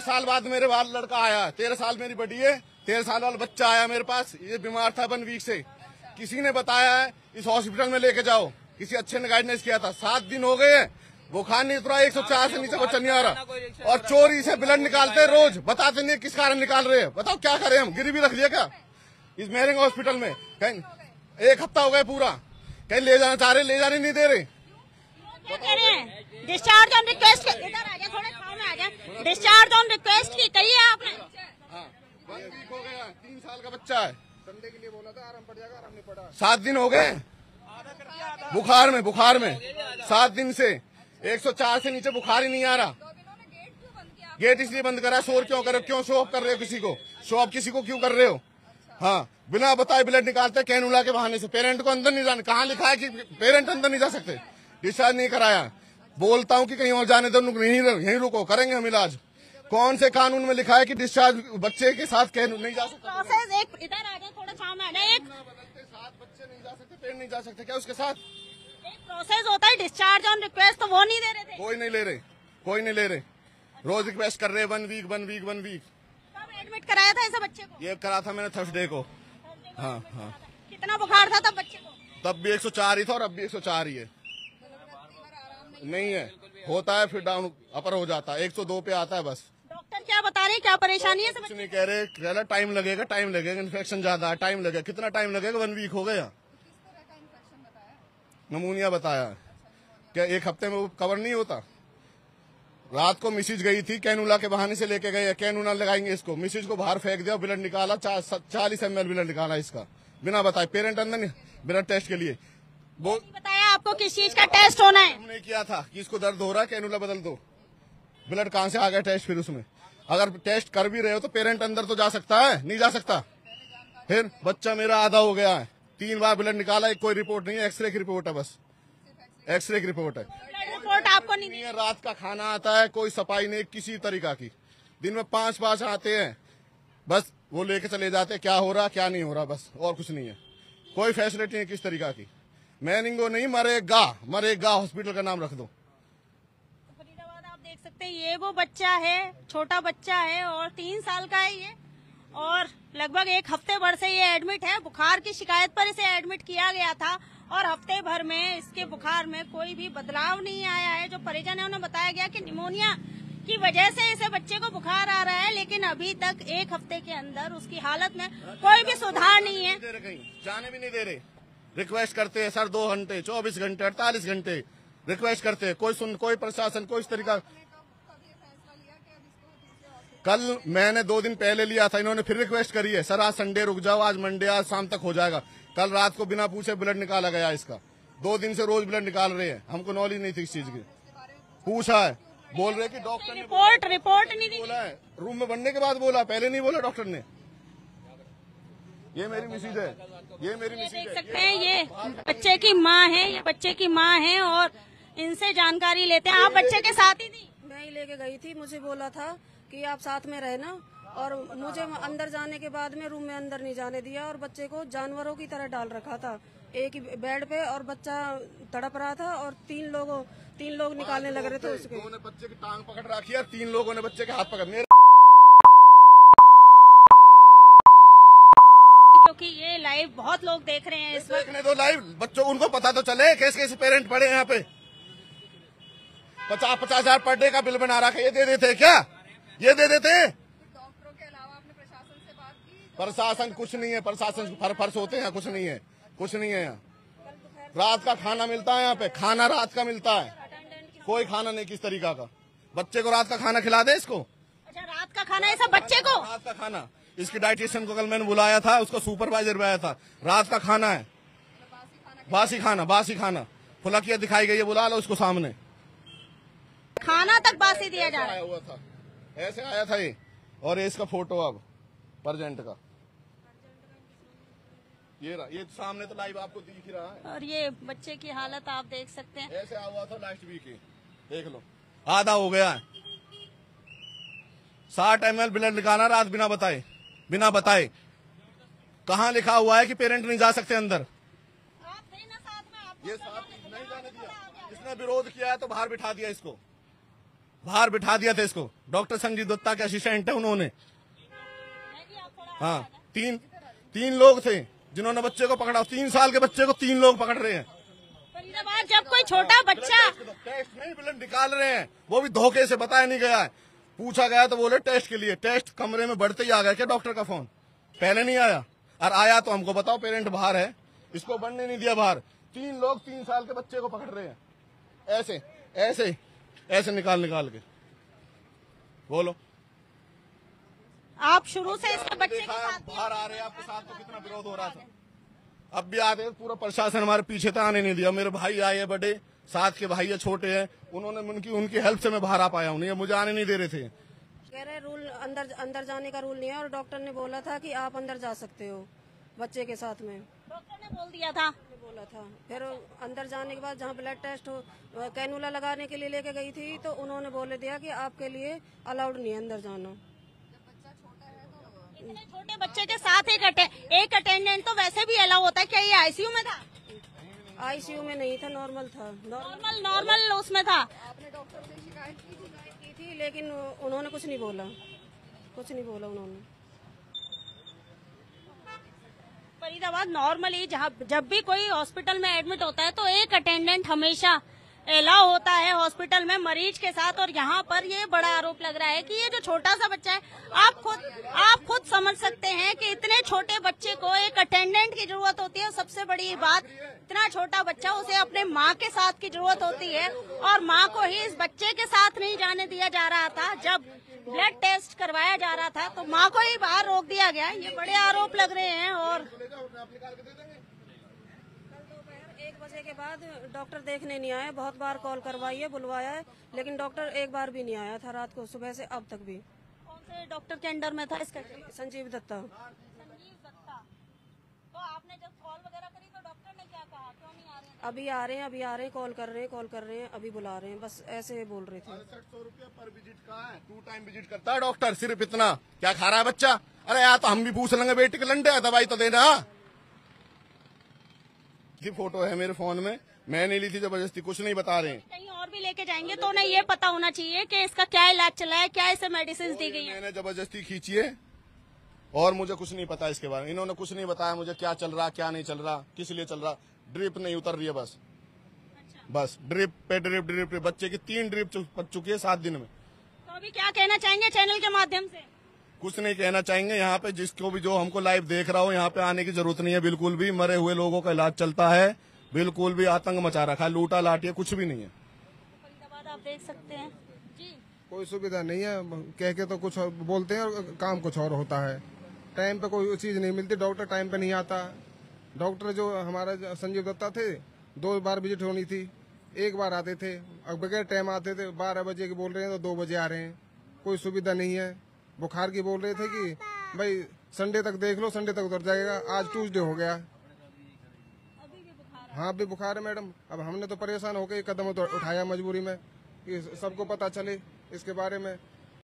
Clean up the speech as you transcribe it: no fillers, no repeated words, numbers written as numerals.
साल बाद मेरे बाद लड़का आया, 13 साल मेरी बड़ी है, 13 साल वाला बच्चा आया मेरे पास, ये बीमार था 1 वीक से। किसी ने बताया है इस हॉस्पिटल में लेके जाओ, किसी अच्छे ने गाइडेंस किया था। 7 दिन हो गए, बुखार नहीं उतरा, 104 से नीचे बच्चा नहीं आ रहा, और चोरी से ब्लड निकालते रोज, बताते नहीं किस कारण निकाल रहे हैं। बताओ क्या करें हम, गिरवी रख दिया क्या इस मेहरिंग हॉस्पिटल में? कहीं 1 हफ्ता हो गया पूरा, कहीं ले जाना चाह रहे, ले जाने नहीं दे रहे। डिस्चार्ज ऑन रिक्वेस्ट, इधर आ जा, थोड़े छाव में आ जा। डिस्चार्ज ऑन रिक्वेस्ट की कही है आपने? हाँ, 1 वीक हो गया, 3 साल का बच्चा है। संडे के लिए बोला था, आराम पड़ जाएगा, आराम नहीं पड़ा। 7 दिन हो गए बुखार में 7 दिन से 104 से नीचे बुखार ही नहीं आ रहा। गेट इसलिए बंद करा, शोर क्यों कर रहे हो, क्यों शो ऑफ कर रहे हो किसी को, शो ऑफ किसी को क्यों कर रहे हो? हाँ, बिना बताए ब्लड निकालते कैनुला के बहाने से। पेरेंट को अंदर नहीं जाने, कहाँ लिखा है कि पेरेंट अंदर नहीं जा सकते? डिस्चार्ज नहीं कराया, बोलता हूँ कि कहीं और जाने दो, यहीं रुको, करेंगे हम इलाज। कौन से कानून में लिखा है कि डिस्चार्ज बच्चे के साथ नहीं जा सकता? प्रोसेस एक इधर आ जाए, थोड़ा छाव में आ जाए। एक बदलते 7 बच्चे नहीं जा सकते, पेरेंट नहीं जा सकते क्या उसके साथ? एक प्रोसेस होता है डिस्चार्ज ऑन रिक्वेस्ट, तो वो नहीं दे रहे थे। कोई नहीं ले रहे, रोज रिक्वेस्ट कर रहे, 1 वीक। कब एडमिट कराया था ऐसे बच्चे को? ये करा था मैंने थर्सडे को। हाँ। कितना बुखार था तब बच्चे को? तब भी 104 ही था और अब भी 104 ही है। नहीं है, होता है फिर डाउन अपर हो जाता है, 102 पे आता है बस। डॉक्टर क्या बता रहे हैं, क्या परेशानी है? कुछ नहीं कह रहे, टाइम लगेगा, इन्फेक्शन ज्यादा है, टाइम लगेगा। कितना टाइम लगेगा? 1 वीक हो गया। नमूनिया बताया क्या 1 हफ्ते में वो कवर नहीं होता? रात को मिसिज गई थी, कैनुला के बहाने से लेके गए, कैनुला लगाएंगे इसको, मिसिज को बाहर फेंक दिया, ब्लड निकाला, 40 ml ब्लड निकाला इसका, बिना बताए। पेरेंट अंदर नहीं, ब्लड टेस्ट के लिए वो बताया आपको किस चीज का टेस्ट होना है? हमने किया था कि इसको दर्द हो रहा है, कैनुला बदल दो। ब्लड कहाँ से आ गया टेस्ट? फिर उसमें अगर टेस्ट कर भी रहे हो तो पेरेंट अंदर तो जा सकता है, नहीं जा सकता। फिर बच्चा मेरा आधा हो गया है, 3 बार ब्लड निकाला, एक कोई रिपोर्ट नहीं है, एक्सरे की रिपोर्ट है, बस एक्सरे की रिपोर्ट है। ब्लड रिपोर्ट आपको नहीं है। रात का खाना आता है, कोई सफाई नहीं किसी तरीका की। दिन में 5 आते हैं, बस वो लेके चले जाते हैं क्या हो रहा क्या नहीं हो रहा, बस और कुछ नहीं है। कोई फैसिलिटी नहीं किस तरीका की। मैनिंगो नहीं, मरेगा हॉस्पिटल का नाम रख दो। फरीदाबाद आप देख सकते हैं, ये वो बच्चा है, छोटा बच्चा है और 3 साल का है ये, और लगभग 1 हफ्ते भर से ये एडमिट है। बुखार की शिकायत पर इसे एडमिट किया गया था और हफ्ते भर में इसके बुखार में कोई भी बदलाव नहीं आया है। जो परिजन है उन्हें बताया गया कि निमोनिया की वजह से इसे बच्चे को बुखार आ रहा है, लेकिन अभी तक 1 हफ्ते के अंदर उसकी हालत में कोई भी सुधार नहीं है। कहीं जाने भी नहीं दे रहे, रिक्वेस्ट करते हैं सर 2 घंटे, 24 घंटे, 48 घंटे रिक्वेस्ट करते हैं, कोई प्रशासन कोई इस तरीका। कल मैंने 2 दिन पहले लिया था, इन्होंने फिर रिक्वेस्ट करी है, सर आज संडे रुक जाओ, आज मंडे, आज शाम तक हो जाएगा। कल रात को बिना पूछे ब्लड निकाला गया इसका। 2 दिन से रोज ब्लड निकाल रहे हैं, हमको नॉलेज नहीं थी इस चीज की। पूछा है, बोल रहे कि डॉक्टर ने रिपोर्ट नहीं दी। बोला है, रूम में बनने के बाद बोला, पहले नहीं बोला डॉक्टर ने। ये मेरी मिसेज है, देख सकते हैं, ये बच्चे की माँ है, ये बच्चे की माँ है और इनसे जानकारी लेते हैं। आप बच्चे के साथ ही थी? मैं ही लेके गई थी, मुझे बोला था कि आप साथ में रहना, और मुझे अंदर जाने के बाद में रूम में अंदर नहीं जाने दिया और बच्चे को जानवरों की तरह डाल रखा था एक ही बेड पे, और बच्चा तड़प रहा था और 3 लोग निकालने लग रहे थे उसके। उन्होंने बच्चे की टांग पकड़ रखी है, 3 लोगों ने बच्चे के हाथ पकड़, क्योंकि ये लाइव बहुत लोग देख रहे हैं इस वक्त। देखने दो लाइव, बच्चों उनको पता तो चले कैसे पेरेंट पड़े यहाँ पे। 50 हजार पर डे का बिल बना रखा है, ये दे देते क्या? ये दे देते? डॉक्टरों के अलावा आपने प्रशासन से बात की? प्रशासन कुछ नहीं है, प्रशासन फर्श होते हैं, कुछ नहीं है यहाँ। रात का खाना मिलता है यहाँ पे, खाना रात का मिलता है, कोई खाना नहीं किस तरीका का। बच्चे को रात का खाना खिला दे इसको। अच्छा, रात का खाना है सब बच्चे को? रात का खाना, इसकी डाइटिशियन को कल मैंने बुलाया था, उसको सुपरवाइजर बुलाया था। रात का खाना है, बासी खाना फुलकिया दिखाई गई है, बुला लो उसको सामने। खाना तक बासी दिया जा रहा है। हुआ था, ऐसे आया था ये, और ये इसका फोटो अब प्रेजेंट का, ये सामने तो लाइव आपको दिख रहा है। और ये बच्चे की हालत आप देख सकते हैं, ऐसे हुआ था लास्ट वीक ही, देख लो आधा हो गया है। 60 ml ब्लड निकाला रात बिना बताए। कहाँ लिखा हुआ है कि पेरेंट नहीं जा सकते अंदर? आप थे ना साथ में, आपको ये साथ नहीं जाने दिया, जिसने विरोध किया है तो बाहर बिठा दिया इसको। बाहर बिठा दिया था इसको। डॉक्टर संजीव दत्ता के असिस्टेंट है उन्होंने। हाँ, तीन लोग थे जिन्होंने बच्चे को पकड़ा। 3 साल के बच्चे को 3 लोग पकड़ रहे हैं। फरीदाबाद जब कोई छोटा बच्चा टेस्ट नहीं ब्लड निकाल रहे हैं, वो भी धोखे से बताया नहीं गया है। पूछा गया तो बोले टेस्ट के लिए। टेस्ट कमरे में बढ़ते ही आ गया क्या डॉक्टर का फोन? पहले नहीं आया, और आया तो हमको बताओ, पेरेंट बाहर है, इसको बढ़ने नहीं दिया बाहर। 3 लोग 3 साल के बच्चे को पकड़ रहे हैं, ऐसे ऐसे ऐसे निकाल के। बोलो, आप शुरू से इसके बच्चे के साथ बाहर आ रहे हैं, आपके साथ तो कितना विरोध हो रहा था। अब भी आते, पूरा प्रशासन हमारे पीछे था, आने नहीं दिया। मेरे भाई आए हैं बड़े, साथ के भाई है छोटे हैं, उन्होंने उनकी हेल्प से मैं बाहर आ पाया हूँ, नहीं मुझे आने नहीं दे रहे थे। कह रहे रूल अंदर जाने का रूल नहीं है, और डॉक्टर ने बोला था कि आप अंदर जा सकते हो बच्चे के साथ में। डॉक्टर ने बोल दिया था। बोला था। फिर अंदर जाने के बाद जहाँ ब्लड टेस्ट कैनुला लगाने के लिए लेके गई थी, तो उन्होंने बोले दिया कि आपके लिए अलाउड नहीं है अंदर जाना। इतने छोटे बच्चे के साथ एक अटेंडेंट तो वैसे भी अलाउ होता है। क्या ये आईसीयू में था? आईसीयू में नहीं था, नॉर्मल था। नॉर्मल उसमें था। आपने डॉक्टर से शिकायत की थी, लेकिन उन्होंने कुछ नहीं बोला उन्होंने। फरीदाबाद नॉर्मली जब भी कोई हॉस्पिटल में एडमिट होता है तो एक अटेंडेंट हमेशा अलाउ होता है हॉस्पिटल में मरीज के साथ। और यहाँ पर ये बड़ा आरोप लग रहा है कि ये जो छोटा सा बच्चा है, आप खुद समझ सकते हैं कि इतने छोटे बच्चे को एक अटेंडेंट की जरूरत होती है। सबसे बड़ी बात, इतना छोटा बच्चा, उसे अपने माँ के साथ की जरूरत होती है, और माँ को ही इस बच्चे के साथ नहीं जाने दिया जा रहा था। जब ब्लड टेस्ट करवाया जा रहा था तो माँ को ही बाहर रोक दिया गया। ये बड़े आरोप लग रहे हैं। और 1 बजे के बाद डॉक्टर देखने नहीं आया। बहुत बार कॉल करवाई है, बुलवाया है, लेकिन डॉक्टर एक बार भी नहीं आया था रात को, सुबह से अब तक भी। कौन से डॉक्टर के अंडर में था इसका? संजीव दत्ता। तो आपने जब कॉल वगैरह करी तो डॉक्टर ने क्या कहा? क्यों नहीं आ रहे हैं? अभी आ रहे हैं, कॉल कर रहे हैं, अभी बुला रहे हैं, बस ऐसे बोल रहे थे। 600 रुपया पर विजिट का है, 2 टाइम विजिट करता है डॉक्टर। सिर्फ इतना क्या खा रहा है बच्चा? अरे यार, तो हम भी पूछ लेंगे, बेटी के लंडे, दवाई तो देना। ये फोटो है मेरे फोन में, मैं नहीं ली थी जबरदस्ती, कुछ नहीं बता रहे हैं। कहीं और भी लेके जाएंगे तो उन्हें ये पता होना चाहिए कि इसका क्या इलाज चला है, क्या इसे मेडिसिन दी गई है। मैंने जबरदस्ती खींची है, और मुझे कुछ नहीं पता इसके बारे में। इन्होंने कुछ नहीं बताया मुझे, क्या चल रहा क्या नहीं चल रहा, किस लिए चल रहा। ड्रिप नहीं उतर रही है, बस ड्रिप पे ड्रिप। बच्चे की 3 ड्रिप पड़ चुकी है 7 दिन में। तो अभी क्या कहना चाहेंगे चैनल के माध्यम से? कुछ नहीं कहना चाहेंगे। यहाँ पे जिसको भी, जो हमको लाइव देख रहा हो, यहाँ पे आने की जरूरत नहीं है बिल्कुल भी। मरे हुए लोगों का इलाज चलता है, बिल्कुल भी आतंक मचा रखा है, लूटा लाटिया कुछ भी नहीं है। फरीदाबाद आप देख सकते हैं जी, कोई सुविधा नहीं है। कह के तो कुछ और बोलते हैं और काम कुछ और होता है। टाइम पे कोई चीज नहीं मिलती, डॉक्टर टाइम पे नहीं आता। डॉक्टर जो हमारा संजीव दत्ता थे, 2 बार विजिट होनी थी, 1 बार आते थे, अब बगैर टाइम आते थे। 12 बजे की बोल रहे हैं तो 2 बजे आ रहे हैं, कोई सुविधा नहीं है। बुखार की बोल रहे थे कि भाई संडे तक देख लो, संडे तक उतर जाएगा। आज ट्यूसडे हो गया। हाँ, अभी बुखार है मैडम। अब हमने तो परेशान होकर कदम उठाया मजबूरी में कि सबको पता चले इसके बारे में।